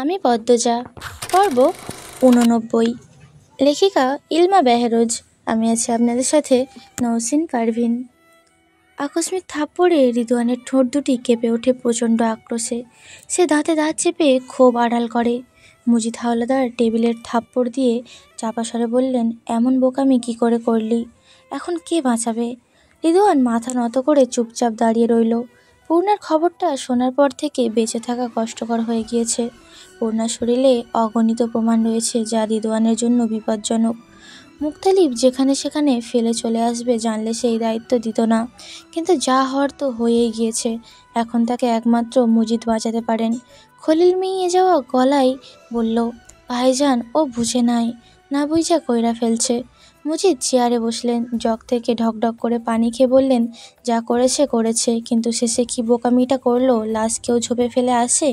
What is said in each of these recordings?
আমি পদ্মজা। পর্ব 89। লেখিকা ইলমা বেহরোজ। আমি আছি আপনাদের সাথে নওসিন পারভিন। আকস্মিক থাপ্পড়ে রিদওয়ানের ঠোঁট দুটি কেঁপে ওঠে প্রচণ্ড আক্রোশে। সে দাঁতে দাঁত চেপে ক্ষোভ আড়াল করে। মুজিদ হাওলাদার টেবিলের থাপ্পড় দিয়ে চাপা স্বরে বললেন, এমন বোকামি কি করে করলি? এখন কে বাঁচাবে? রিদওয়ান মাথা নত করে চুপচাপ দাঁড়িয়ে রইল। পূর্ণার খবরটা শোনার পর থেকে বেঁচে থাকা কষ্টকর হয়ে গিয়েছে। পূর্ণার শরীরে অগণিত প্রমাণ রয়েছে যা রিদওয়ানের জন্য বিপজ্জনক। মুক্তালিব যেখানে সেখানে ফেলে চলে আসবে জানলে সেই দায়িত্ব দিত না, কিন্তু যা হওয়ার তো হয়েই গিয়েছে। এখন তাকে একমাত্র মুজিদ বাঁচাতে পারেন। খলিল মিইয়ে যাওয়া গলায় বলল, ভাইজান, ও বুঝে নাই, না বুঝা কইরা ফেলছে। মুজিদ চেয়ারে বসলেন, জগ থেকে ঢকঢক করে পানি খেয়ে বললেন, যা করেছে করেছে, কিন্তু শেষে কি বোকামিটা করলো? লাশ কেউ ঝোপে ফেলে আসে?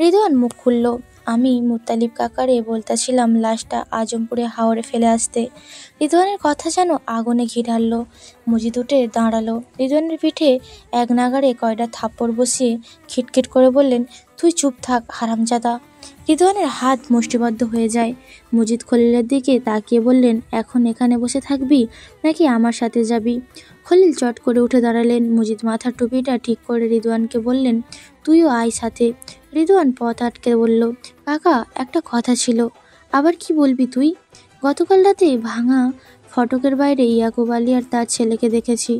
রিদওয়ান মুখ খুলল, আমি মুত্তালিব কাকারে বলতেছিলাম লাশটা আজমপুরে হাওরে ফেলে আসতে। রিদওয়ানের কথা যেন আগুনে ঘি ঢালল। মুজিদ উঠে দাঁড়ালো। রিদওয়ানের পিঠে এক নাগাড়ে কয়টা থাপ্পড় বসিয়ে খিটখিট করে বললেন, তুই চুপ থাক হারামজাদা। রিদওয়ানের হাত মুষ্টিবদ্ধ হয়ে যায়। মুজিদ খলিলের দিকে তাকিয়ে বললেন, এখন এখানে বসে থাকবি নাকি আমার সাথে যাবি? খলিল চট করে উঠে দাঁড়ালেন। মুজিদ মাথার টুপিটা ঠিক করে রিদওয়ানকে বললেন, তুইও আয় সাথে। রিদওয়ান পথ আটকে বলল, কাকা, একটা কথা ছিল। আবার কি বলবি তুই? গতকাল রাতে ভাঙা ফটকের বাইরে ইয়াকুব আলী আর তার ছেলেকে দেখেছি।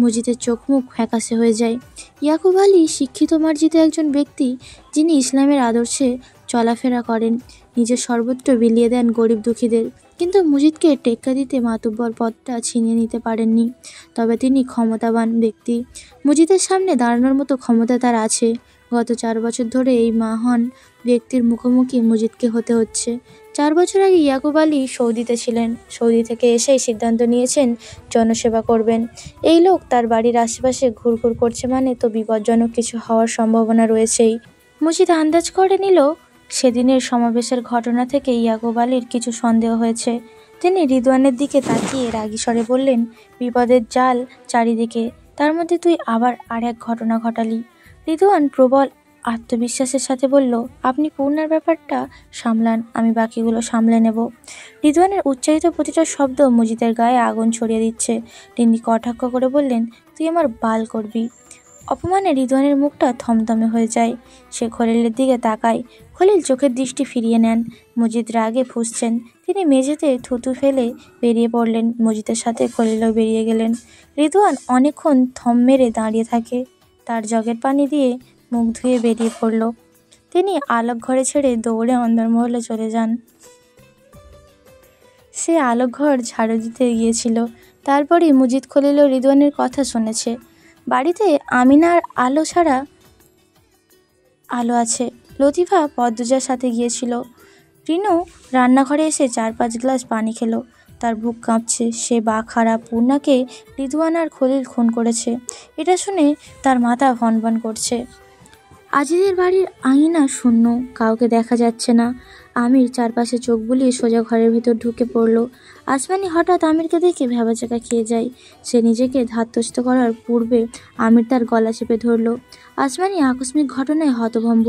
মুজিদের চোখ মুখ ফ্যাকাশে হয়ে যায়। ইয়াকুব আলী শিক্ষিত মার্জিত একজন ব্যক্তি, যিনি ইসলামের আদর্শে চলাফেরা করেন, নিজের সর্বত্র বিলিয়ে দেন গরিব দুঃখীদের, কিন্তু মুজিদকে টেক্কা দিতে মাতব্বর পদটা ছিনিয়ে নিতে পারেননি। তবে তিনি ক্ষমতাবান ব্যক্তি। মুজিদের সামনে দাঁড়ানোর মতো ক্ষমতা তার আছে। গত 4 বছর ধরে এই মহান ব্যক্তির মুখোমুখি মুজিদকে হতে হচ্ছে। 4 বছর আগে ইয়াকুব আলী সৌদিতে ছিলেন। সৌদি থেকে এসেই সিদ্ধান্ত নিয়েছেন জনসেবা করবেন। এই লোক তার বাড়ির আশেপাশে ঘুরঘুর করছে মানে তো বিপজ্জনক কিছু হওয়ার সম্ভাবনা রয়েছেই। মুজিদ আন্দাজ করে নিল, সেদিনের সমাবেশের ঘটনা থেকে ইয়াকুব আলীর কিছু সন্দেহ হয়েছে। তিনি রিদওয়ানের দিকে তাকিয়ে রাগী স্বরে বললেন, বিপদের জাল চারিদিকে, তার মধ্যে তুই আবার আর এক ঘটনা ঘটালি। রিদওয়ান প্রবল আত্মবিশ্বাসের সাথে বলল, আপনি পূর্ণার ব্যাপারটা সামলান, আমি বাকিগুলো সামলে নেব। রিদওয়ানের উচ্চারিত প্রতিটা শব্দ মুজিদের গায়ে আগুন ছড়িয়ে দিচ্ছে। তিনি কটাক্ষ করে বললেন, তুই আমার বাল করবি। অপমানে রিদওয়ানের মুখটা থমথমে হয়ে যায়। সে খলিলের দিকে তাকায়। খলিল চোখের দৃষ্টি ফিরিয়ে নেন। মুজিদ রাগে ফুঁসছেন। তিনি মেঝেতে থুতু ফেলে বেরিয়ে পড়লেন। মুজিদের সাথে খলিলও বেরিয়ে গেলেন। রিদওয়ান অনেকক্ষণ থম মেরে দাঁড়িয়ে থাকে। তার জগের পানি দিয়ে মুখ ধুয়ে বেরিয়ে পড়ল। তিনি আলোক ঘরে ছেড়ে দৌড়ে অন্দরমহলে চলে যান। সে আলোক ঘর ঝাড়ু দিতে গিয়েছিল। তারপরই মুজিদ খলিল ও রিদওয়ানের কথা শুনেছে। বাড়িতে আমিনার আলো ছাড়া আলো আছে। লতিফা পদ্মজার সাথে গিয়েছিল। রিনু রান্নাঘরে এসে 4-5 গ্লাস পানি খেলো। তার বুক কাঁপছে। সে বাখারা পূর্ণাকে রিদওয়ান আর খলিল খুন করেছে, এটা শুনে তার মাথা ভনভন করছে। আজিদের বাড়ির আঙিনা শূন্য, কাউকে দেখা যাচ্ছে না। আমির চারপাশে চোখ বুলিয়ে সোজা ঘরের ভিতর ঢুকে পড়ল। আসমানি হঠাৎ আমিরকে দেখে ভ্যাবাচাকা খেয়ে যায়। সে নিজেকে ধাতস্থ করার পূর্বে আমির তার গলা চেপে ধরল। আসমানি আকস্মিক ঘটনায় হতভম্ব।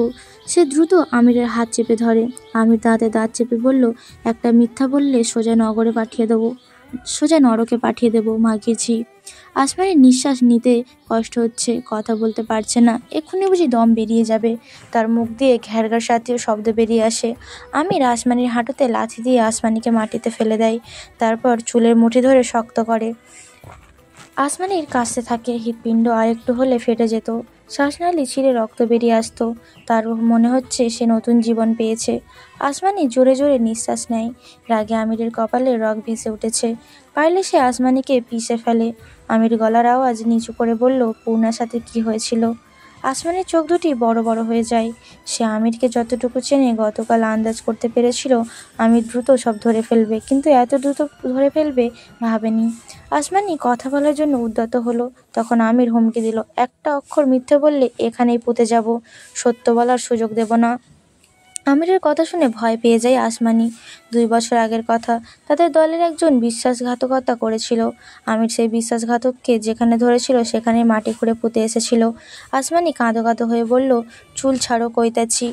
সে দ্রুত আমিরের হাত চেপে ধরে। আমির দাঁতে দাঁত চেপে বলল, একটা মিথ্যা বললে সোজা নরকে পাঠিয়ে দেবো মাগিছি। আসমানির নিঃশ্বাস নিতে কষ্ট হচ্ছে, কথা বলতে পারছে না। এক্ষুনি বুঝি দম বেরিয়ে যাবে। তার মুখ দিয়ে ঘ্যারঘ্যার জাতীয় শব্দ বেরিয়ে আসে। আমির আসমানির হাঁটুতে লাথি দিয়ে আসমানিকে মাটিতে ফেলে দেয়। তারপর চুলের মুঠি ধরে শক্ত করে। আসমানির কাশতে থাকে। হৃৎপিণ্ড আরেকটু হলে ফেটে যেত। শ্বাসনালী ছিঁড়ে রক্ত বেরিয়ে আসতো। তার মনে হচ্ছে সে নতুন জীবন পেয়েছে। আসমানি জোরে জোরে নিঃশ্বাস নেয়। রাগে আমিরের কপালে রগ ভেসে উঠেছে। পারলে সে আসমানিকে পিষে ফেলে। আমির গলার আওয়াজ নিচু করে বলল, পূর্ণার সাথে কি হয়েছিল? আসমানির চোখ দুটি বড় বড় হয়ে যায়। সে আমিরকে যতটুকু চেনে গতকাল আন্দাজ করতে পেরেছিল আমির দ্রুত সব ধরে ফেলবে, কিন্তু এত দ্রুত ধরে ফেলবে ভাবেনি। আসমানি কথা বলার জন্য উদ্যত হলো। তখন আমির হুমকি দিল, একটা অক্ষর মিথ্যে বললে এখানেই পুঁতে যাব, সত্য বলার সুযোগ দেব না। আমিরের কথা শুনে ভয় পেয়ে যায় আসমানি। 2 বছর আগের কথা, তাদের দলের একজন বিশ্বাসঘাতকতা করেছিল। আমির সেই বিশ্বাসঘাতককে যেখানে ধরেছিল সেখানে মাটি খুঁড়ে পুঁতে এসেছিল। আসমানি কাঁদো কাঁদো হয়ে বলল, চুল ছাড়ো কইতাছি।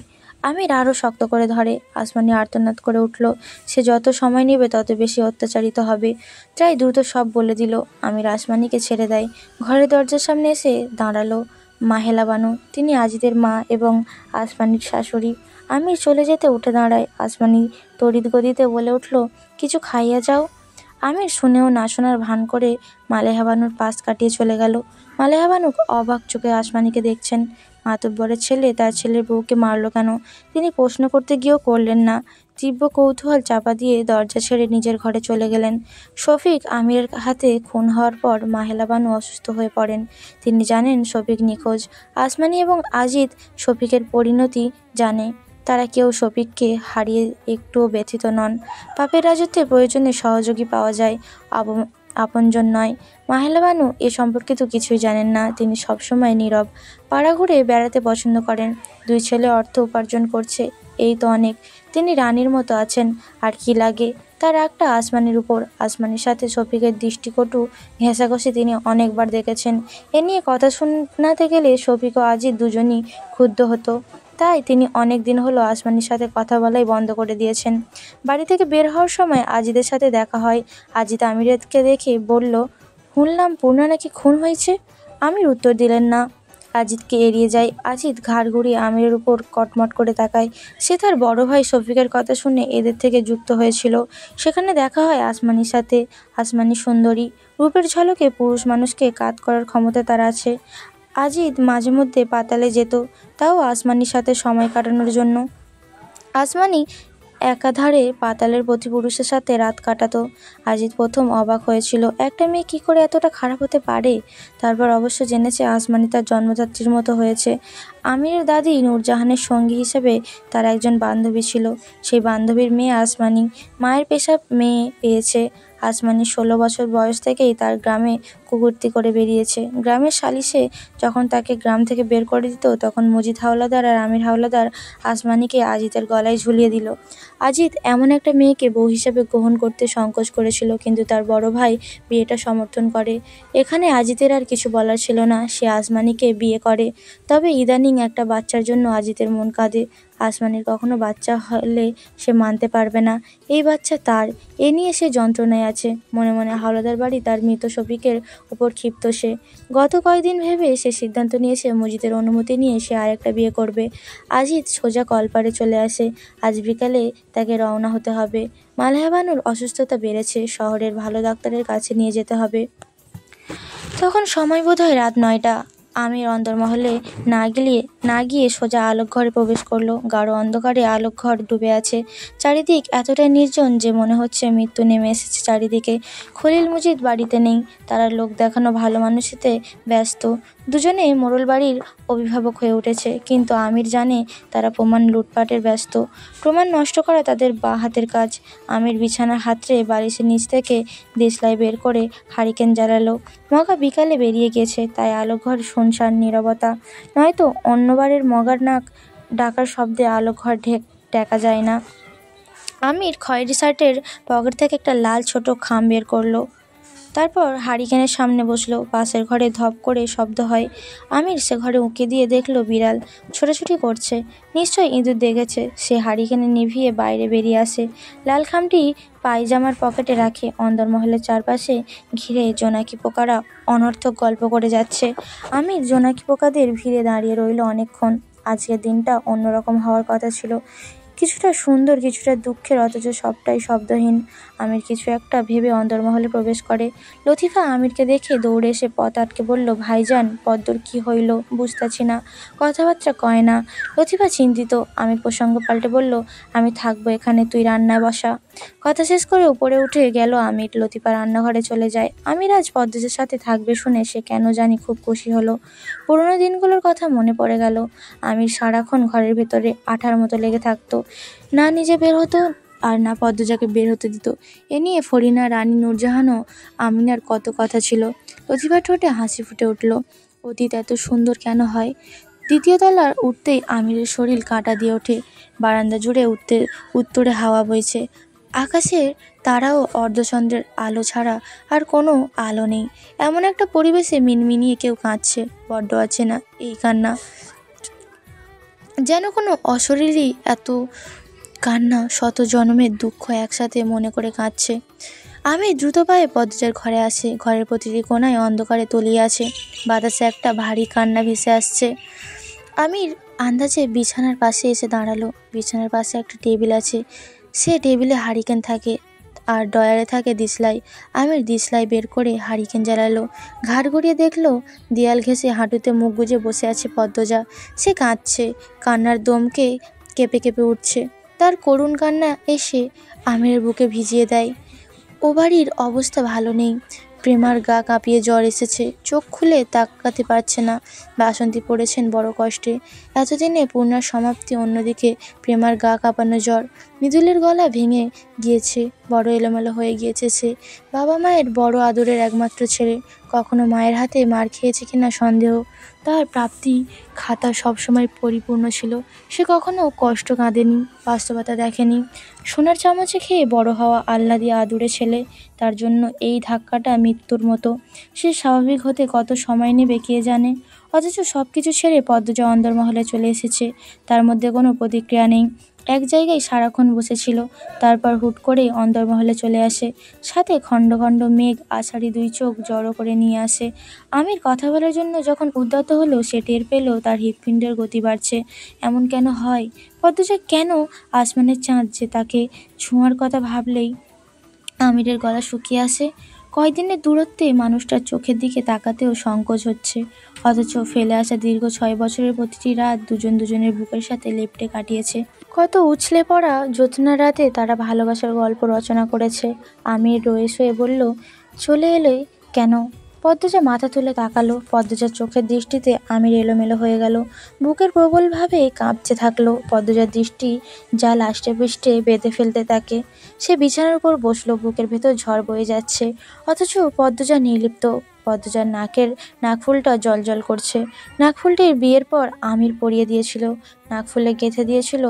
আমির আরও শক্ত করে ধরে। আসমানি আর্তনাদ করে উঠল। সে যত সময় নেবে তত বেশি অত্যাচারিত হবে। তাই দ্রুত সব বলে দিল। আমির আসমানিকে ছেড়ে দেয়। ঘরের দরজার সামনে এসে দাঁড়ালো মাহেলা বানু। তিনি আজিদের মা এবং আসমানির শাশুড়ি। আমির চলে যেতে উঠে দাঁড়ায়। আসমানি তড়িৎ গতিতে বলে উঠল, কিছু খাইয়া যাও। আমির শুনেও না শোনার ভান করে মালেহা বানুর পাশ কাটিয়ে চলে গেল। মালেহা বানু অবাক চোখে আসমানিকে দেখছেন। মাতব্বরের ছেলে তার ছেলের বউকে মারল কেন? তিনি প্রশ্ন করতে গিয়েও করলেন না। তীব্র কৌতূহল চাপা দিয়ে দরজা ছেড়ে নিজের ঘরে চলে গেলেন। শফিক আমিরের হাতে খুন হওয়ার পর মাহেলা বানু অসুস্থ হয়ে পড়েন। তিনি জানেন শফিক নিখোঁজ। আসমানি এবং আজিদ শফিকের পরিণতি জানে। তারা কেউ শফিককে হারিয়ে একটুও ব্যথিত নন। পাপের রাজত্বে প্রয়োজনে সহযোগী পাওয়া যায়, আপনজন নয়। মাহেলা বানু এ সম্পর্কে তো কিছুই জানেন না। তিনি সবসময় নীরব। পাড়া ঘুরে বেড়াতে পছন্দ করেন। 2 ছেলে অর্থ উপার্জন করছে, এই তো অনেক। তিনি রানীর মতো আছেন। আর কি লাগে? তার রাগটা আসমানির উপর। আসমানির সাথে শফিকের দৃষ্টিকটু ঘেঁষাঘষি তিনি অনেকবার দেখেছেন। এ নিয়ে কথা শোনাতে গেলে শফিক ও আজিদ দুজনই ক্ষুব্ধ হতো। তাই তিনি অনেক দিন হলো আসমানির সাথে কথা বলাই বন্ধ করে দিয়েছেন। বাড়ি থেকে বের হওয়ার সময় আজিদের সাথে দেখা হয়। আজিদ আমিরকে দেখে বলল, শুনলাম পূর্ণা নাকি খুন হয়েছে। আমির উত্তর দিলেন না। আজিদকে এড়িয়ে যায়। আজিদ ঘাড় ঘুরিয়ে আমিরের উপর কটমট করে তাকায়। সে তার বড় ভাই শফিকের কথা শুনে এদের থেকে যুক্ত হয়েছিল। সেখানে দেখা হয় আসমানির সাথে। আসমানি সুন্দরী। রূপের ঝলকে পুরুষ মানুষকে কাত করার ক্ষমতা তার আছে। আজিদ মাঝে মধ্যে পাতালে যেত, তাও আসমানির সাথে সময় কাটানোর জন্য। আসমানি একাধারে পাতালের প্রতিপুরুষের সাথে রাত কাটাতো। আজিদ প্রথম অবাক হয়েছিল, একটা মেয়ে কী করে এতটা খারাপ হতে পারে। তারপর অবশ্য জেনেছে আসমানি তার জন্মদাত্রীর মতো হয়েছে। আমিরের দাদি নূরজাহানের সঙ্গী হিসেবে তার একজন বান্ধবী ছিল। সেই বান্ধবীর মেয়ে আসমানি। মায়ের পেশাব মেয়ে পেয়েছে। আসমানি 16 বছর বয়স থেকেই তার গ্রামে কুকুরটি করে বেরিয়েছে। গ্রামের সালিশে যখন তাকে গ্রাম থেকে বের করে দিত, তখন মজিদ হাওলাদার আর আমির হাওলাদার আসমানিকে আজিদের গলায় ঝুলিয়ে দিল। আজিদ এমন একটা মেয়েকে বউ হিসেবে গ্রহণ করতে সংকোচ করেছিল, কিন্তু তার বড় ভাই বিয়েটা সমর্থন করে। এখানে আজিদের আর কিছু বলার ছিল না। সে আসমানিকে বিয়ে করে। তবে ইদানিং একটা বাচ্চার জন্য আজিদের মন কাঁদে। আসমানির কখনো বাচ্চা হলে সে মানতে পারবে না। এই বাচ্চা তার। এ নিয়ে সে যন্ত্রণায় আছে। মনে মনে হাওলাদার বাড়ি তার মৃত শফিকের উপর ক্ষিপ্ত সে। গত কয়েকদিন ভেবে সে সিদ্ধান্ত নিয়েছে মজিদের অনুমতি নিয়ে সে আরেকটা বিয়ে করবে। আজিদ সোজা কলপাড়ে চলে আসে। আজ বিকালে তাকে রওনা হতে হবে। মালেহা বানুর অসুস্থতা বেড়েছে। শহরের ভালো ডাক্তারের কাছে নিয়ে যেতে হবে। তখন সময় বোধহয় রাত 9টা। আমির অন্দরমহলে না গিয়ে সোজা আলোক ঘরে প্রবেশ করলো। গাঢ় অন্ধকারে আলোক ঘর ডুবে আছে। চারিদিক এতটাই নির্জন যে মনে হচ্ছে মৃত্যু নেমে এসেছে চারিদিকে। খলিল মজিদ বাড়িতে নেই। তারা লোক দেখানো ভালো মানুষেতে ব্যস্ত। দুজনে মোড়ল বাড়ির অভিভাবক হয়ে উঠেছে। কিন্তু আমির জানে তারা প্রমাণ লুটপাটের ব্যস্ত। প্রমাণ নষ্ট করা তাদের বাঁ হাতের কাজ। আমির বিছানার হাতড়ে বালিশের নিচ থেকে দেশলাই বের করে হারিকেন জ্বালালো। মগা বিকালে বেরিয়ে গেছে, তাই আলোকঘর শুনশান নীরবতা। নয়তো অন্যবারের মগার নাক ডাকার শব্দে আলোকঘর ঢেকা যায় না। আমির খয়েরি শার্টের পকেট থেকে একটা লাল ছোট খাম বের করলো। তারপর হারিকেনের সামনে বসলো। পাশের ঘরে ধপ করে শব্দ হয়। আমির সে ঘরে উঁকি দিয়ে দেখলো বিড়াল ছোটাছুটি করছে। নিশ্চয়ই ইঁদুর দেখেছে। সে হারিকেনে নিভিয়ে বাইরে বেরিয়ে আসে। লাল খামটি পায়জামার পকেটে রাখে। অন্দরমহলের চারপাশে ঘিরে জোনাকি পোকারা অনর্থক গল্প করে যাচ্ছে। আমির জোনাকি পোকাদের ভিড়ে দাঁড়িয়ে রইল অনেকক্ষণ। আজকের দিনটা অন্যরকম হওয়ার কথা ছিল। কিছুটা সুন্দর, কিছুটা দুঃখের, অথচ সবটাই শব্দহীন। আমির কিছু একটা ভেবে অন্দরমহলে প্রবেশ করে। লতিফা আমিরকে দেখে দৌড়ে এসে পথ আটকে বলল, ভাইজান, পদ্মর কি হইল বুঝতাছি না, কথাবার্তা কয় না। লতিফা চিন্তিত। আমির প্রসঙ্গ পাল্টে বলল, আমি থাকবো এখানে, তুই রান্নায় বসা। কথা শেষ করে উপরে উঠে গেল আমির। লতিফা রান্নাঘরে চলে যায়। আমির আজ পদ্মজের সাথে থাকবে শুনে সে কেন জানি খুব খুশি হলো। পুরোনো দিনগুলোর কথা মনে পড়ে গেল। আমির সারাক্ষণ ঘরের ভেতরে আঠার মতো লেগে থাকতো। না নিজে বের হতো আর না পদ্মজাকে বের হতে দিত। এ নিয়ে ফরিনা, রানী, নূরজাহানও আমিনার কত কথা ছিল। লতিফার ঠোঁটে হাসি ফুটে উঠল। অতীত এত সুন্দর কেন হয়? 2য় তলার উঠতেই আমিরের শরীর কাঁটা দিয়ে ওঠে। বারান্দা জুড়ে উত্তরে হাওয়া বইছে। আকাশের তারাও অর্ধচন্দ্রের আলো ছাড়া আর কোনো আলো নেই। এমন একটা পরিবেশে মিনমিনিয়ে কেউ কাঁদছে। বড্ড আছে না এই কান্না। যেন কোনো অশরীরই এত কান্না, শত জন্মের দুঃখ একসাথে মনে করে কাঁদছে। আমি দ্রুত পায়ে পদ্মজার ঘরে আসি। ঘরের প্রতিটি কোণায় অন্ধকারে তলিয়ে আছে, বাতাসে একটা ভারী কান্না ভেসে আসছে। আমি আন্দাজে বিছানার পাশে এসে দাঁড়ালো। বিছানার পাশে একটা টেবিল আছে, সে টেবিলে হারিকেন থাকে আর ডয়ারে থাকে দিশলাই। আমির দিশলাই বের করে হারিকেন জ্বালালো। ঘাড় ঘুরিয়ে দেখলো দেয়াল ঘেঁষে হাঁটুতে মুখ গুজে বসে আছে পদ্মজা। সে কাঁদছে, কান্নার দমকে কেঁপে কেঁপে উঠছে। তার করুণ কান্না এসে আমিরের বুকে ভিজিয়ে দেয়। ও বাড়ির অবস্থা ভালো নেই। প্রেমার গা কাঁপিয়ে জ্বর এসেছে, চোখ খুলে তাকাতে পারছে না। বাসন্তী পড়েছেন বড় কষ্টে। এতদিনে পূর্ণার সমাপ্তি, অন্যদিকে প্রেমার গা কাঁপানো জ্বর। মৃদুলের গলা ভেঙে গিয়েছে, বড় এলোমেলো হয়ে গিয়েছে সে। বাবা মায়ের বড় আদরের একমাত্র ছেলে, কখনো মায়ের হাতে মার খেয়েছে কিনা সন্দেহ। তার প্রাপ্তি খাতা সবসময় পরিপূর্ণ ছিল। সে কখনো কষ্ট কাঁদেনি, বাস্তবতা দেখেনি। সোনার চামচে খেয়ে বড় হওয়া আহ্লাদি আদুরে ছেলে, তার জন্য এই ধাক্কাটা মৃত্যুর মতো। সে স্বাভাবিক হতে কত সময় নেবে কে জানে। অথচ সব কিছু ছেড়ে পদ্মজা অন্দরমহলে চলে এসেছে। তার মধ্যে কোনো প্রতিক্রিয়া নেই, এক জায়গায় সারাক্ষণ বসেছিল, তারপর হুট করে অন্দরমহলে চলে আসে। সাথে খণ্ড খণ্ড মেঘ আষাঢ়ি দুই চোখ জড়ো করে নিয়ে আসে। আমির কথা বলার জন্য যখন উদ্যত হলো, সে টের পেল তার হৃৎপিণ্ডের গতি বাড়ছে। এমন কেন হয়? পদ্মজা কেন? আসমানের চাঁদ যে তাকে ছোঁয়ার কথা ভাবলেই আমিরের গলা শুকিয়ে আসে। কয়দিনের দূরত্বে মানুষটার চোখের দিকে তাকাতেও সংকোচ হচ্ছে। অথচ ফেলে আসা দীর্ঘ 6 বছরের প্রতিটি রাত দুজন দুজনের বুকের সাথে লেপ্টে কাটিয়েছে। কত উছলে পড়া জ্যোৎস্নার রাতে তারা ভালোবাসার গল্প রচনা করেছে। আমির রয়ে শয়ে বলল, চলে এলে কেন? পদ্মজা মাথা তুলে তাকালো। পদ্মজার চোখের দৃষ্টিতে আমির এলোমেলো হয়ে গেল, বুকের প্রবলভাবে কাঁপতে থাকলো। পদ্মজার দৃষ্টি জাল আষ্টে পৃষ্ঠে বেঁধে ফেলতে তাকে। সে বিছানার উপর বসলো, বুকের ভেতর ঝড় বয়ে যাচ্ছে। অথচ পদ্মজা নির্লিপ্ত। পদ্মজার নাকফুলটা জলজল করছে। নাকফুলটির বিয়ের পর আমির পরিয়ে দিয়েছিল, নাকফুলে গেঁথে দিয়েছিল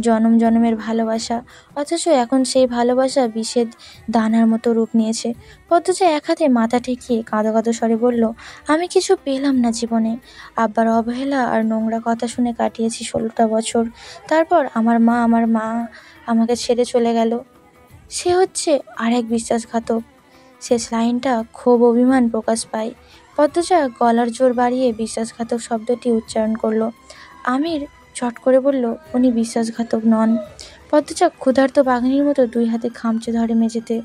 জনম জনমের ভালোবাসা। অথচ এখন সেই ভালোবাসা বিষের দানার মতো রূপ নিয়েছে। পদ্মজা এক হাতে মাথা ঠেকিয়ে কাঁদো কাঁদো স্বরে বলল, আমি কিছু পেলাম না জীবনে। আব্বার অবহেলা আর নোংরা কথা শুনে কাটিয়েছি 16টা বছর। তারপর আমার মা আমাকে ছেড়ে চলে গেল। সে হচ্ছে আরেক বিশ্বাসঘাতক। শেষ লাইনটা ক্ষোভ অভিমান প্রকাশ পায়। পদ্মজা গলার জোর বাড়িয়ে বিশ্বাসঘাতক শব্দটি উচ্চারণ করলো। আমির চট করে বলল, উনি বিশ্বাসঘাতক নন। পদ্মজা ক্ষুধার্ত বাঘিনীর মতো 2 হাতে খামচে ধরে মেঝেতে।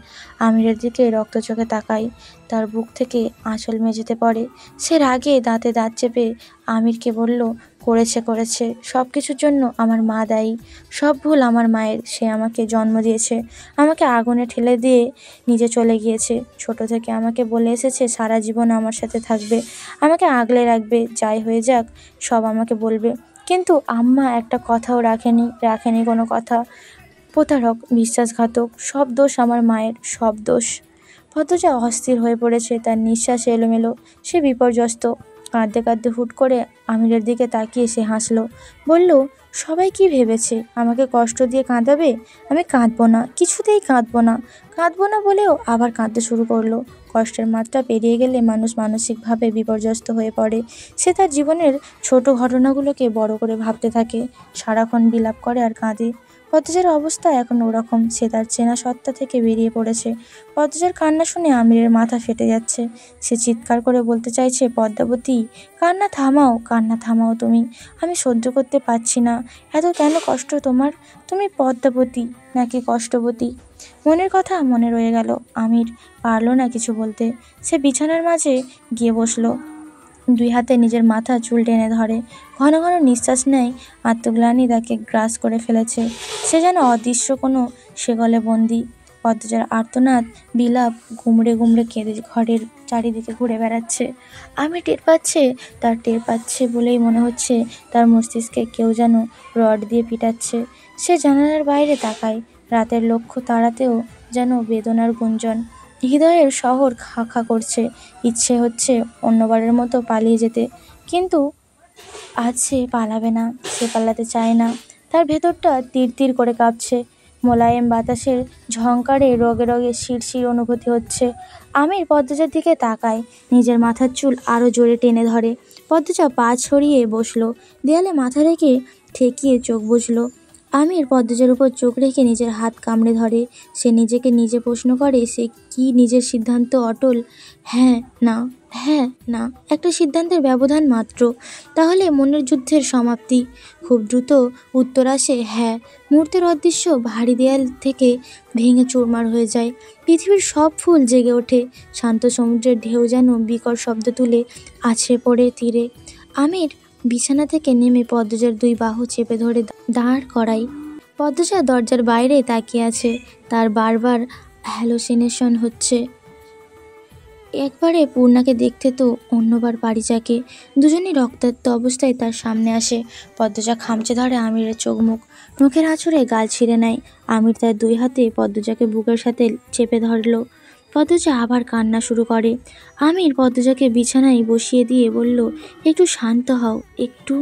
আমিরের দিকে রক্ত চোখে তাকায়। তার বুক থেকে আঁচল মেঝেতে পড়ে। সে রাগে দাঁতে দাঁত চেপে আমিরকে বলল, করেছে সব কিছুর জন্য আমার মা দায়ী। সব ভুল আমার মায়ের। সে আমাকে জন্ম দিয়েছে, আমাকে আগুনে ঠেলে দিয়ে নিজে চলে গিয়েছে। ছোট থেকে আমাকে বলে এসেছে সারা জীবন আমার সাথে থাকবে, আমাকে আগলে রাখবে, যাই হয়ে যাক সব আমাকে বলবে। কিন্তু আম্মা একটা কথাও রাখেনি কোনো কথা। প্রতারক, বিশ্বাসঘাতক, সব দোষ আমার মায়ের, সব দোষ। পদ্মজা অস্থির হয়ে পড়েছে, তার নিঃশ্বাস এলোমেলো, সে বিপর্যস্ত। কাঁদতে কাঁদতে হুট করে আমিরের দিকে তাকিয়ে সে হাসলো, বলল, সবাই কি ভেবেছে আমাকে কষ্ট দিয়ে কাঁদাবে? আমি কাঁদবো না, কিছুতেই কাঁদবো না বলেও আবার কাঁদতে শুরু করলো। কষ্টের মাত্রা পেরিয়ে গেলে মানুষ মানসিকভাবে বিপর্যস্ত হয়ে পড়ে। সে তার জীবনের ছোট ঘটনাগুলোকে বড় করে ভাবতে থাকে, সারাক্ষণ বিলাপ করে আর কাঁদে। পদ্মজার অবস্থা এখন ওরকম। সে তার চেনা সত্তা থেকে বেরিয়ে পড়েছে। পদ্মজার কান্না শুনে আমিরের মাথা ফেটে যাচ্ছে। সে চিৎকার করে বলতে চাইছে, পদ্মাবতী, কান্না থামাও তুমি। আমি সহ্য করতে পারছি না। এত কেন কষ্ট তোমার? তুমি পদ্মাবতী নাকি কষ্টবতী? মনের কথা মনে রয়ে গেল। আমির পারল না কিছু বলতে। সে বিছানার মাঝে গিয়ে বসলো, 2 হাতে নিজের মাথা চুল টেনে ধরে। ঘন ঘন নিঃশ্বাস নেয়। আত্মগ্লানি তাকে গ্রাস করে ফেলেছে। সে যেন অদৃশ্য কোনো সেগলে বন্দি। পদ্মজার আর্তনাদ বিলাপ গুমড়ে গুমড়ে কেঁদে ঘরের চারিদিকে ঘুরে বেড়াচ্ছে। আমি টের পাচ্ছে বলেই মনে হচ্ছে তার মস্তিষ্কে কেউ যেন রড দিয়ে পিটাচ্ছে। সে জানালার বাইরে তাকায়। রাতের লক্ষ্য তাড়াতেও যেন বেদনার গুঞ্জন। হৃদয়ের শহর খা খা করছে। ইচ্ছে হচ্ছে অন্যবারের মতো পালিয়ে যেতে, কিন্তু আজ সে পালাবে না। সে পালাতে চায় না। তার ভেতরটা তীর তীর করে কাঁপছে। মোলায়েম বাতাসের ঝংকারে রগে রগে শিরশির অনুভূতি হচ্ছে। আমির পদ্মজার দিকে তাকায়, নিজের মাথার চুল আরও জোরে টেনে ধরে। পদ্মজা পা ছড়িয়ে বসলো, দেয়ালে মাথা রেখে ঠেকিয়ে চোখ বুঝলো। আমির পদ্মজার উপর চোখ রেখে নিজের হাত কামড়ে ধরে। সে নিজেকে নিজে প্রশ্ন করে সে কি নিজের সিদ্ধান্ত অটল? হ্যাঁ না, হ্যাঁ না, একটা সিদ্ধান্তের ব্যবধান মাত্র, তাহলে মনের যুদ্ধের সমাপ্তি। খুব দ্রুত উত্তর আসে হ্যাঁ। মুহূর্তের অদৃশ্য ভারী দেয়াল থেকে ভেঙে চুরমার হয়ে যায়। পৃথিবীর সব ফুল জেগে ওঠে। শান্ত সমুদ্রের ঢেউ যেন বিকট শব্দ তুলে আছড়ে পড়ে তীরে। আমির বিছানা থেকে নেমে পদ্মজার দুই বাহু চেপে ধরে দাঁড় করাই। পদ্মজা দরজার বাইরে তাকিয়ে আছে। তার বারবার হ্যালোসিনেশন হচ্ছে। একবারে পূর্ণাকে দেখতে তো অন্যবার পারিজাকে। দুজনই রক্তাক্ত অবস্থায় তার সামনে আসে। পদ্মজা খামচে ধরে আমিরের চোখ মুখ, নখের আঁচড়ে গাল ছিঁড়ে নেয়। আমির তার দুই হাতে পদ্মজাকে বুকের সাথে চেপে ধরল। পদ্মজা আবার কান্না শুরু করে। আমির পদ্মজাকে বিছানায় বসিয়ে দিয়ে বলল, একটু শান্ত হও, একটু।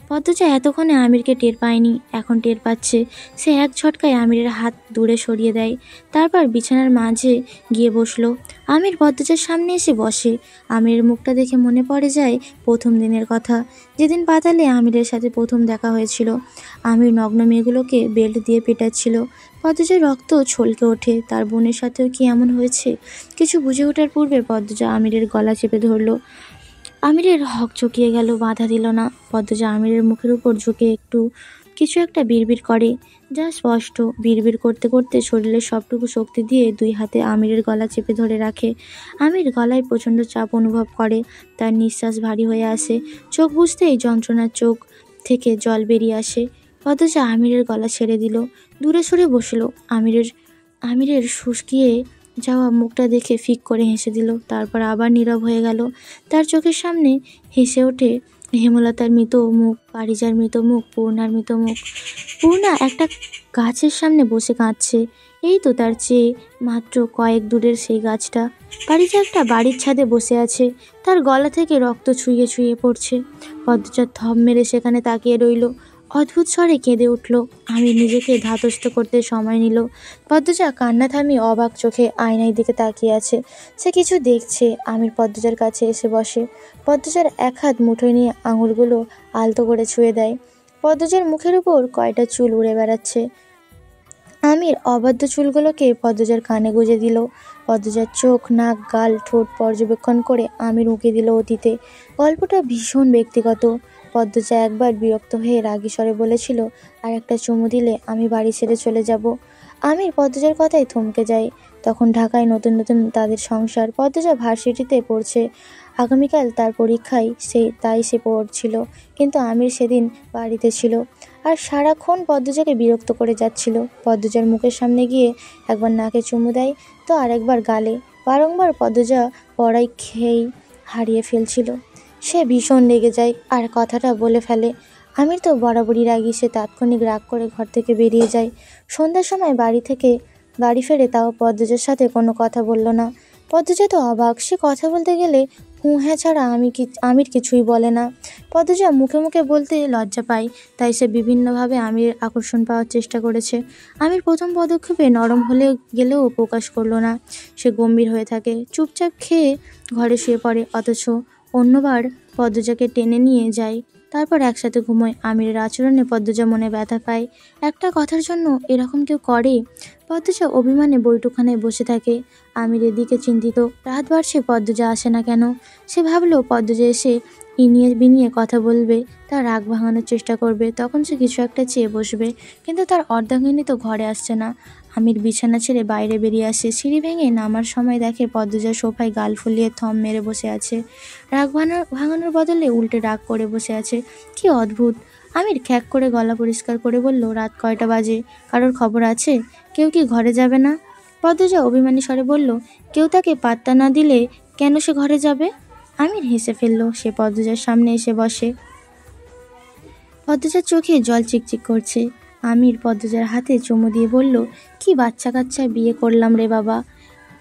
পদ্মজা এতক্ষণে আমিরকে টের পায়নি, এখন টের পাচ্ছে। সে এক ঝটকায় আমিরের হাত দূরে সরিয়ে দেয়। তারপর বিছানার মাঝে গিয়ে বসলো। আমির পদ্মজার সামনে এসে বসে। আমিরের মুখটা দেখে মনে পড়ে যায় প্রথম দিনের কথা, যেদিন পাতালে আমিরের সাথে প্রথম দেখা হয়েছিল। আমির নগ্ন মেয়েগুলোকে বেল্ট দিয়ে পেটাচ্ছিল। পদ্মজার রক্ত ছলকে ওঠে। তার বোনের সাথেও কি এমন হয়েছে? কিছু বুঝে ওঠার পূর্বে পদ্মজা আমিরের গলা চেপে ধরল। আমিরের হক চকিয়ে গেল, বাধা দিল না। পদ্মজা আমিরের মুখের উপর ঝুঁকে কিছু একটা বিড়বিড় করে, যা স্পষ্ট। বিড়বিড় করতে করতে শরীরের সবটুকু শক্তি দিয়ে দুই হাতে আমিরের গলা চেপে ধরে রাখে। আমির গলায় প্রচণ্ড চাপ অনুভব করে। তার নিঃশ্বাস ভারী হয়ে আসে। চোখ বুঝতেই যন্ত্রণার চোখ থেকে জল বেরিয়ে আসে। পদ্মজা আমিরের গলা ছেড়ে দিল, দূরে সরে বসলো। আমিরের শুষ্কিয়ে যাওয়া মুখটা দেখে ফিক করে হেসে দিল। তারপর আবার নীরব হয়ে গেল। তার চোখের সামনে হেসে ওঠে হেমলতার মৃত মুখ, পারিজার মৃত মুখ, পূর্ণার মৃত মুখ। পূর্ণা একটা গাছের সামনে বসে কাঁদছে। এই তো তার চেয়ে মাত্র কয়েক দূরের সেই গাছটা। পারিজা একটা বাড়ির ছাদে বসে আছে। তার গলা থেকে রক্ত ছুঁয়ে ছুঁয়ে পড়ছে। পদ্মজা থম মেরে সেখানে তাকিয়ে রইল। অদ্ভুত স্বরে কেঁদে উঠল। আমি নিজেকে ধাতস্থ করতে সময় নিল। পদ্মজা কান্না থামিয়ে অবাক চোখে আয়নার দিকে তাকিয়ে আছে। সে কিছু দেখছে। আমির পদ্মজার কাছে এসে বসে। পদ্মজার এক হাত মুঠোয় নিয়ে আঙুলগুলো আলতো করে ছুঁয়ে দেয়। পদ্মজার মুখের উপর কয়টা চুল উড়ে বেড়াচ্ছে। আমির অবাধ্য চুলগুলোকে পদ্মজার কানে গুঁজে দিল। পদ্মজার চোখ, নাক, গাল, ঠোঁট পর্যবেক্ষণ করে আমির উঁকি দিল অতীতে। গল্পটা ভীষণ ব্যক্তিগত। পদ্মজা একবার বিরক্ত হয়ে রাগী স্বরে বলেছিল, আর একটা চুমু দিলে আমি বাড়ি ছেড়ে চলে যাব। আমির পদ্মজার কথায় থমকে যায়। তখন ঢাকায় নতুন নতুন তাদের সংসার। পদ্মজা ভার্সিটিতে পড়ছে। আগামীকাল তার পরীক্ষায় তাই সে পড়ছিল। কিন্তু আমির সেদিন বাড়িতে ছিল আর সারাক্ষণ পদ্মজাকে বিরক্ত করে যাচ্ছিল। পদ্মজার মুখের সামনে গিয়ে একবার নাকে চুমু দেয়, তো আরেকবার গালে। বারংবার পদ্মজা পড়াই খেয়েই হারিয়ে ফেলছিল। সে ভীষণ রেগে যায় আর কথাটা বলে ফেলে। আমির তো বরাবরই রাগী। সে তাৎক্ষণিক রাগ করে ঘর থেকে বেরিয়ে যায়। সন্ধ্যার সময় বাড়ি ফেরে, তাও পদ্মজার সাথে কোনো কথা বলল না। পদ্মজা তো অবাক। সে কথা বলতে গেলে হুঁ হ্যাঁ ছাড়া আমির কিছুই বলে না। পদ্মজা মুখে মুখে বলতে লজ্জা পায়, তাই সে বিভিন্নভাবে আমির আকর্ষণ পাওয়ার চেষ্টা করেছে। আমির প্রথম পদক্ষেপে নরম গেলেও প্রকাশ করলো না। সে গম্ভীর হয়ে থাকে, চুপচাপ খেয়ে ঘরে শুয়ে পড়ে। অথচ অন্যবার পদ্মজাকে টেনে নিয়ে যায়, তারপর একসাথে ঘুমোয়। আমিরের আচরণে পদ্মজা মনে ব্যথা পায়। একটা কথার জন্য এরকম কেউ করে? পদ্মজা অভিমানে বইটুখানায় বসে থাকে। আমির এদিকে চিন্তিত। রাত বাড়ছে, পদ্মজা আসে না কেন? সে ভাবলো পদ্মজা এসে ইনিয়ে বিনিয়ে কথা বলবে, তার রাগ ভাঙানোর চেষ্টা করবে, তখন সে কিছু একটা চেয়ে বসবে। কিন্তু তার অর্ধাঙ্গিনী তো ঘরে আসছে না। আমির বিছানা ছেড়ে বাইরে বেরিয়ে আসে। সিঁড়ি ভেঙে নামার সময় দেখে পদ্মজা সোফায় গাল ফুলিয়ে থম মেরে বসে আছে। রাগ ভাঙানোর বদলে উল্টে রাগ করে বসে আছে। কি অদ্ভুত! আমির খ্যাক করে গলা পরিষ্কার করে বলল, রাত কয়টা বাজে? কারোর খবর আছে? কেউ কি ঘরে যাবে না? পদ্মজা অভিমানী স্বরে বলল, কেউ তাকে পাত্তা না দিলে কেন সে ঘরে যাবে? আমির হেসে ফেলল। সে পদ্মজার সামনে এসে বসে। পদ্মজার চোখে জল চিকচিক করছে। আমির পদ্মজার হাতে চুমু দিয়ে বলল, কি বাচ্চা কাচ্চা বিয়ে করলাম রে বাবা,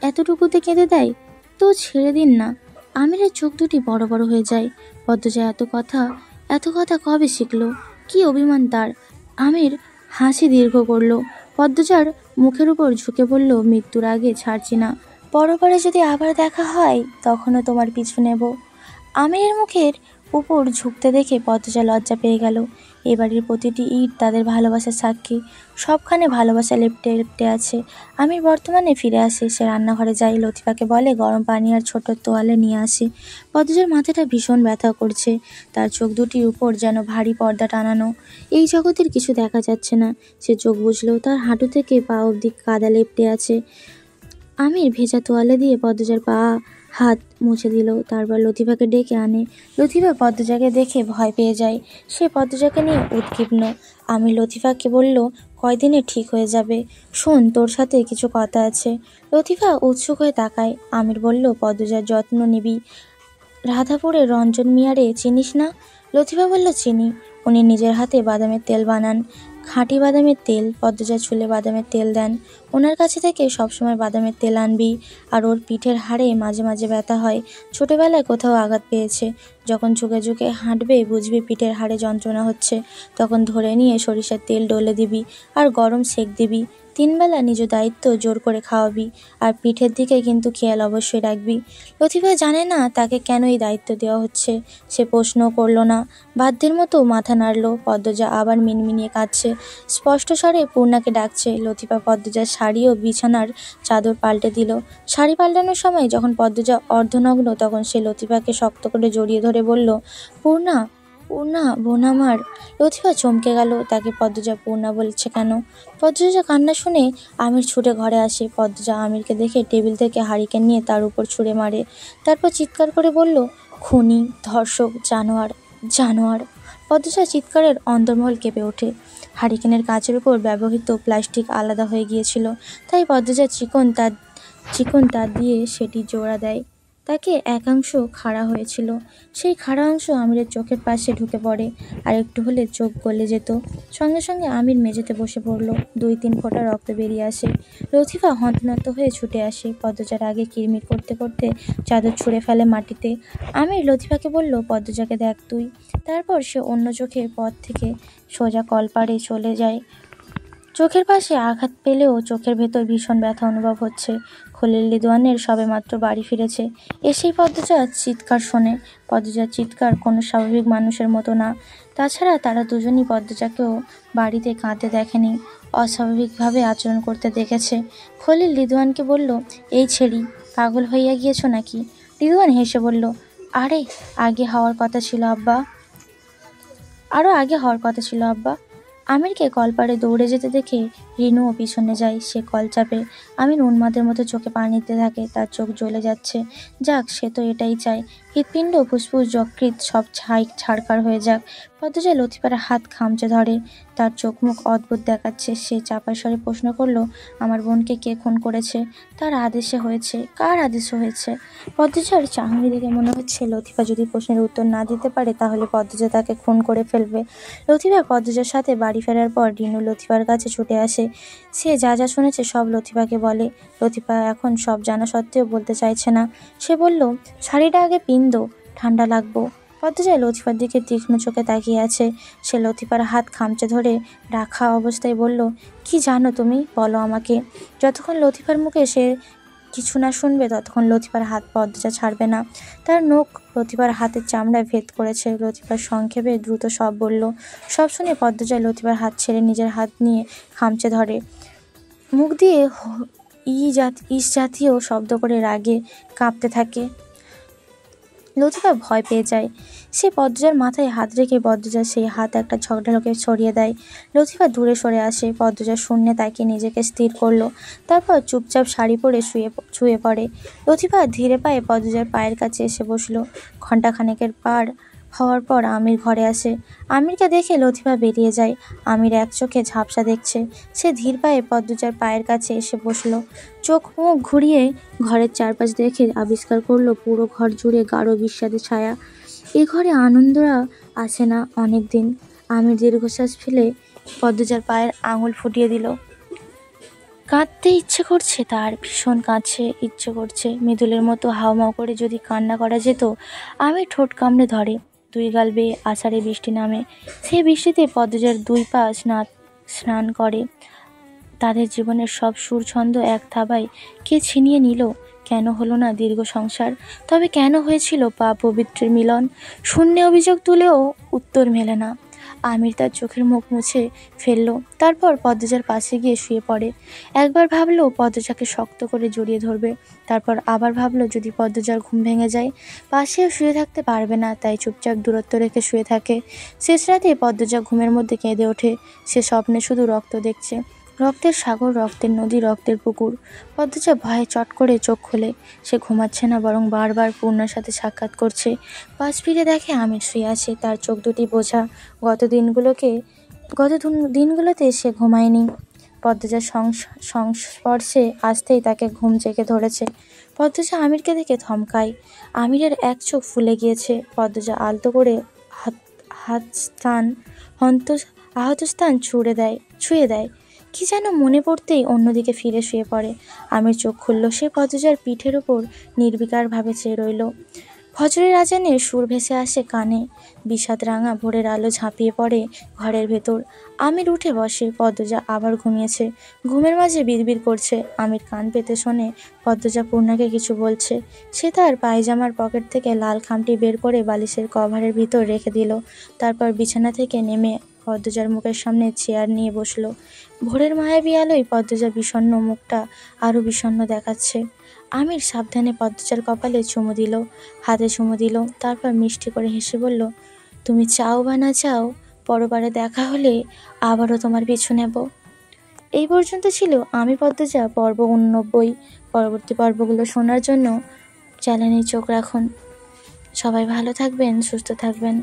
এতটুকুতে কেঁদে দেয়? তো ছেড়ে দিন না। আমিরের চোখ দুটি বড় বড় হয়ে যায়। পদ্মজা এত কথা কবে শিখলো? কি অভিমান তার! আমির হাসি দীর্ঘ করল। পদ্মজার মুখের উপর ঝুঁকে বলল, মৃত্যুর আগে ছাড়ছি না। পরপরে যদি আবার দেখা হয় তখনও তোমার পিছু নেব। আমিরের মুখের উপর ঝুঁকতে দেখে পদ্মজা লজ্জা পেয়ে গেল। এ বাড়ির প্রতিটি ইট তাদের ভালোবাসার সাক্ষী। সবখানে ভালোবাসা লেপ্টে লেপ্টে আছে। আমির বর্তমানে ফিরে আসে। সে রান্নাঘরে যায়, লতিফাকে বলে গরম পানি আর ছোট তোয়ালে নিয়ে আসে। পদ্মজার মাথাটা ভীষণ ব্যথা করছে। তার চোখ দুটির উপর যেন ভারী পর্দা টানানো। এই জগতের কিছু দেখা যাচ্ছে না। সে চোখ বুঝলো তার হাঁটু থেকে পা অবধি কাদা লেপ্টে আছে। আমির ভেজা তোয়ালে দিয়ে পদ্মজার পা হাত মুছে দিল। তারপর লতিফাকে ডেকে আনে। লতিফা পদ্মজাকে দেখে ভয় পেয়ে যায়। সে পদ্মজাকে নিয়ে উদ্বিগ্ন। আমির লতিফাকে বলল, কয়দিনে ঠিক হয়ে যাবে। শোন, তোর সাথে কিছু কথা আছে। লতিফা উৎসুক হয়ে তাকায়। আমির বলল, পদ্মজার যত্ন নিবি। রাধাপুরের রঞ্জন মিয়ারে চিনিস না? লতিফা বলল, চিনি। উনি নিজের হাতে বাদামের তেল বানান, খাঁটি বাদামের তেল। পদ্মজা চুলে বাদামের তেল দেন। ওনার কাছে থেকে সবসময় বাদামের তেল আনবি। আর ওর পিঠের হাড়ে মাঝে মাঝে ব্যথা হয়। ছোটবেলায় কোথাও আঘাত পেয়েছে। যখন ঝুঁকে ঝুঁকে হাঁটবে বুঝবি পিঠের হাড়ে যন্ত্রণা হচ্ছে। তখন ধরে নিয়ে সরিষার তেল ডলে দিবি আর গরম সেঁক দিবি। 3 বেলা নিজ দায়িত্ব জোর করে খাওয়াবি। আর পিঠের দিকে কিন্তু খেয়াল অবশ্যই রাখবি। লতিফা জানে না তাকে কেন এই দায়িত্ব দেওয়া হচ্ছে। সে প্রশ্ন করল না, বাধ্যের মতো মাথা নাড়ল। পদ্মজা আবার মিনমিনিয়ে কাঁদছে। স্পষ্ট স্বরে পূর্ণাকে ডাকছে। লতিফা পদ্মজার শাড়ি ও বিছানার চাদর পাল্টে দিল। শাড়ি পাল্টানোর সময় যখন পদ্মজা অর্ধনগ্ন, তখন সে লতিফাকে শক্ত করে জড়িয়ে ধরে বলল, পূর্ণা, পূর্ণা বোন আমার। লতিফা চমকে গেল। তাকে পদ্মজা পূর্ণা বলছে কেন? পদ্মজা কান্না শুনে আমির ছুটে ঘরে আসে। পদ্মজা আমিরকে দেখে টেবিল থেকে হারিকেন নিয়ে তার উপর ছুঁড়ে মারে। তারপর চিৎকার করে বলল, খুনি, ধর্ষক, জানোয়ার, জানোয়ার। পদ্মজার চিৎকারের অন্দরমহল কেঁপে ওঠে। হারিকেনের কাচের উপর ব্যবহৃত প্লাস্টিক আলাদা হয়ে গিয়েছিল। তাই পদ্মজা চিকন তার দিয়ে সেটি জোড়া দেয়। তাকে একাংশ খাড়া হয়েছিল। সেই খাড়া অংশ আমিরের চোখের পাশে ঢুকে পড়ে। আর একটু হলে চোখ গলে যেত। সঙ্গে সঙ্গে আমির মেঝেতে বসে পড়ল। 2-3 ফোঁটা রক্ত বেরিয়ে আসে। লতিফা হন্তদন্ত হয়ে ছুটে আসে। পদ্মজার আগে কিরমির করতে করতে চাদর ছুঁড়ে ফেলে মাটিতে। আমির লতিফাকে বলল, পদ্মজাকে দেখ তুই। তারপর সে অন্য চোখের পথ থেকে সোজা কলপাড়ে চলে যায়। চোখের পাশে আঘাত পেলেও চোখের ভেতর ভীষণ ব্যথা অনুভব হচ্ছে। খলিল রিদওয়ানের সবেমাত্র বাড়ি ফিরেছে। এসেই পদ্মজার চিৎকার শোনে। পদ্মজার চিৎকার কোনো স্বাভাবিক মানুষের মতো না। তাছাড়া তারা দুজনই পদ্মজাকেও বাড়িতে কাঁদতে দেখেনি। অস্বাভাবিকভাবে আচরণ করতে দেখেছে। খলিল রিদওয়ানকে বলল, এই ছেড়ি, পাগল হইয়া গিয়েছ নাকি? রিদওয়ান হেসে বলল, আরে আগে হওয়ার কথা ছিল আব্বা, আরও আগে হওয়ার কথা ছিল আব্বা। আমিরকে কলপাড়ে দৌড়ে যেতে দেখে রিনুও পিছনে যায়। সে কল চাপে। আমির উন্মাদের মতো চোখে পানি দিতে থাকে। তার চোখ জ্বলে যাচ্ছে। যাক, সে তো এটাই চায়। হৃৎপিণ্ড, ফুসফুস, যকৃৎ সব ছাড়খাড় হয়ে যাক। পদ্মজা লতিফার হাত খামচে ধরে। তার চোখ মুখ অদ্ভুত দেখাচ্ছে। সে চাপা স্বরে প্রশ্ন করল, আমার বোনকে কে খুন করেছে? তার আদেশে হয়েছে? কার আদেশে হয়েছে? পদ্মজার চাহনি দেখে মনে হচ্ছে লতিফা যদি প্রশ্নের উত্তর না দিতে পারে তাহলে পদ্মজা তাকে খুন করে ফেলবে। লতিফা পদ্মজার সাথে বাড়ি ফেরার পর রিনু লতিফার কাছে ছুটে আসে। সে যা যা শুনেছে সব লতিফাকে বলে। লতিফা এখন সব জানা সত্ত্বেও বলতে চাইছে না। সে বলল, শাড়িটা আগে পিন দো, ঠান্ডা লাগবো। পদ্মজা লতিফার দিকে তীক্ষ্ণ চোখে তাকিয়ে আছে। সে লতিফার হাত খামচে ধরে রাখা অবস্থায় বলল, কি জানো তুমি, বলো আমাকে। যতক্ষণ লতিফার মুখে সে কিছু না শুনবে ততক্ষণ লতিফার হাত পদ্মজা ছাড়বে না। তার নখ লতিফার হাতের চামড়ায় ভেদ করেছে। লতিফার সংক্ষেপে দ্রুত সব বলল। সব শুনে পদ্মজা লতিফার হাত ছেড়ে নিজের হাত নিয়ে খামচে ধরে। মুখ দিয়ে ইস জাতীয় শব্দ করে রাগে কাঁপতে থাকে। লতিফা ভয় পেয়ে যায়। সে পদ্মজার মাথায় হাত রেখে পদ্মজার সেই হাত একটা ঝগড়ালোকে ছড়িয়ে দেয়। লতিফা দূরে সরে আসে। পদ্মজার শূন্যে তাকে নিজেকে স্থির করলো। তারপর চুপচাপ শাড়ি পরে শুয়ে পড়ে। লতিফা ধীরে পায়ে পদ্মজার পায়ের কাছে এসে বসলো। ঘণ্টাখানেকের পার হওয়ার পর আমির ঘরে আসে। আমিরকে দেখে লতিফা বেরিয়ে যায়। আমির এক চোখে ঝাপসা দেখছে। সে ধীর পায়ে পদ্মজার পায়ের কাছে এসে বসলো। চোখ মুখ ঘুরিয়ে ঘরের চারপাশ দেখে আবিষ্কার করলো পুরো ঘর জুড়ে গাঢ় বিষাদের ছায়া। এ ঘরে আনন্দরা আসে না অনেক দিন। আমির দীর্ঘশ্বাস ফেলে পদ্মজার পায়ের আঙুল ফুটিয়ে দিল। কাঁদতে ইচ্ছে করছে তার, ভীষণ কাঁদছে ইচ্ছে করছে। মৃদুলের মতো হাউমাউ করে যদি কান্না করা যেত। আমির ঠোঁট কামড়ে ধরে। 2 গাল বেয়ে আষাঢ়ে বৃষ্টি নামে। সেই বৃষ্টিতে পদ্মজার 2 পা স্নান করে। তাদের জীবনের সব সুর ছন্দ এক থাবায় কে ছিনিয়ে নিল। কেন হলো না দীর্ঘ সংসার? তবে কেন হয়েছিল পাপ পবিত্রের মিলন? শূন্যে অভিযোগ তুলেও উত্তর মেলে না। আমির তার চোখের মুখ মুছে ফেলল, তারপর পদ্মজার পাশে গিয়ে শুয়ে পড়ে। একবার ভাবলো পদ্মজাকে শক্ত করে জড়িয়ে ধরবে, তারপর আবার ভাবলো যদি পদ্মজার ঘুম ভেঙে যায় পাশেও শুয়ে থাকতে পারবে না, তাই চুপচাপ দূরত্ব রেখে শুয়ে থাকে। শেষ রাতে পদ্মজা ঘুমের মধ্যে কেঁদে ওঠে। সে স্বপ্নে শুধু রক্ত দেখছে, রক্তের সাগর, রক্তের নদী, রক্তের পুকুর। পদ্মজা ভয়ে চট করে চোখ খোলে। সে ঘুমাচ্ছে না, বরং বারবার পূর্ণার সাথে সাক্ষাৎ করছে। পাশ ফিরে দেখে আমির শুয়ে আছে, তার চোখ দুটি বোঝা। গত দিনগুলোতে সে ঘুমায়নি। পদ্মজার সংস্পর্শে আসতেই তাকে ঘুম জেগে ধরেছে। পদ্মজা আমিরকে দেখে থমকায়। আমিরের এক চোখ ফুলে গিয়েছে। পদ্মজা আলতো করে আহত স্থান ছুঁয়ে দেয়। কি যেন মনে পড়তেই অন্যদিকে ফিরে শুয়ে পড়ে। আমির চোখ খুলল। সে পদ্মজার পিঠের ওপর নির্বিকারভাবে চেয়ে রইল। ফজরের আজানের সুর ভেসে আসে কানে। বিষাদ রাঙা ভোরের আলো ঝাঁপিয়ে পড়ে ঘরের ভেতর। আমির উঠে বসে। পদ্মজা আবার ঘুমিয়েছে। ঘুমের মাঝে বিড়বিড় করছে। আমির কান পেতে শোনে পদ্মজা পূর্ণাকে কিছু বলছে। সে তার পায়জামার পকেট থেকে লাল খামটি বের করে বালিশের কভারের ভিতর রেখে দিল। তারপর বিছানা থেকে নেমে পদ্মজার মুখের সামনে চেয়ার নিয়ে বসলো। ভোরের মায়াবী আলোয় পদ্মজা বিষণ্ণ মুখটা আরো বিষণ্ণ দেখাচ্ছে। আমির সাবধানে পদ্মজার কপালে চুমু দিল, হাতে চুমু দিল। তারপর মিষ্টি করে হেসে বলল, তুমি চাও বা না চাও, পরবারে দেখা হলে আবারও তোমার পিছু নেব। এই পর্যন্ত ছিল আমি পদ্মজা পর্ব 89। পরবর্তী পর্বগুলো শোনার জন্য চ্যানেলে চোখ রাখুন। সবাই ভালো থাকবেন, সুস্থ থাকবেন।